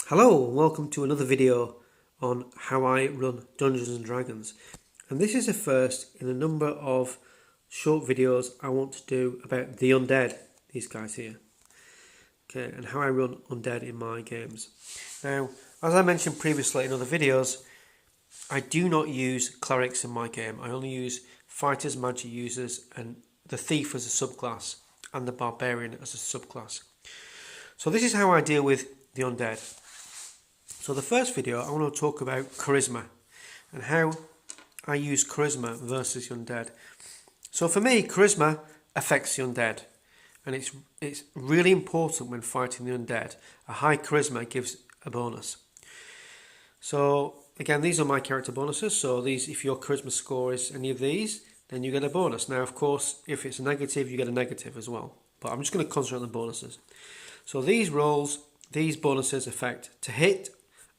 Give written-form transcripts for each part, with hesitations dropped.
Hello, welcome to another video on how I run Dungeons and Dragons. And this is the first in a number of short videos I want to do about the undead, these guys here. Okay, and how I run undead in my games. Now, as I mentioned previously in other videos, I do not use clerics in my game. I only use fighters, magic users, and the thief as a subclass, and the barbarian as a subclass. So this is how I deal with the undead. So the first video I want to talk about charisma and how I use charisma versus the undead. So for me, charisma affects the undead, and it's really important when fighting the undead. A high charisma gives a bonus. So again, these are my character bonuses. So these, if your charisma score is any of these, then you get a bonus. Now, of course, if it's a negative, you get a negative as well. But I'm just going to concentrate on the bonuses. So these rolls, these bonuses affect to hit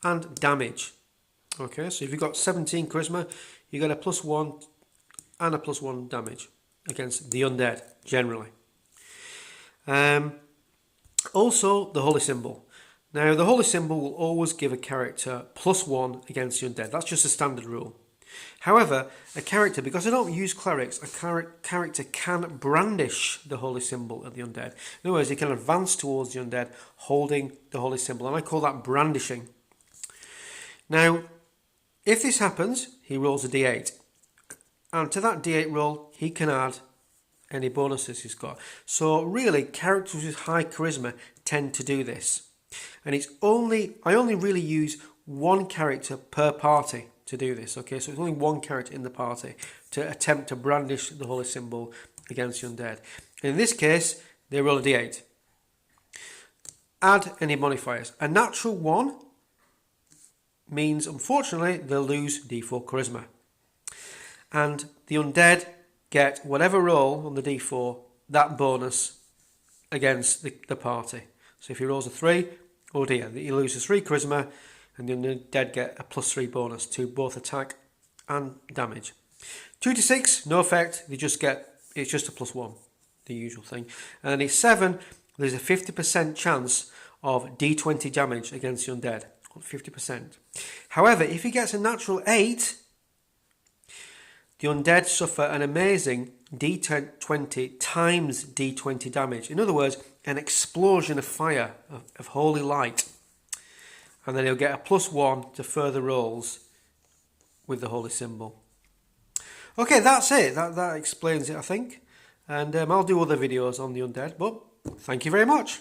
and damage. Okay, so if you've got 17 charisma, you get a +1 and a +1 damage against the undead generally. Also, the holy symbol. Now, the holy symbol will always give a character +1 against the undead. That's just a standard rule. However, a character, because I don't use clerics, a character can brandish the holy symbol at the undead. In other words, he can advance towards the undead holding the holy symbol, and I call that brandishing. Now, if this happens, he rolls a d8, and to that d8 roll, he can add any bonuses he's got. So really, characters with high charisma tend to do this. And I only really use one character per party to do this, okay? So it's only one character in the party to attempt to brandish the holy symbol against the undead. And in this case, they roll a d8. Add any modifiers. A natural 1 means, unfortunately, they'll lose d4 charisma. And the undead get whatever roll on the d4, that bonus against the party. So if he rolls a 3, oh dear, he loses 3 charisma, and the undead get a +3 bonus to both attack and damage. 2 to 6, no effect, it's just a +1, the usual thing. And then 7, there's a 50% chance of d20 damage against the undead. 50%. However, if he gets a natural 8, the undead suffer an amazing d20 times d20 damage. In other words, an explosion of fire, of holy light. And then he'll get a +1 to further rolls with the holy symbol. Okay, that's it. That explains it, I think. And I'll do other videos on the undead, but thank you very much.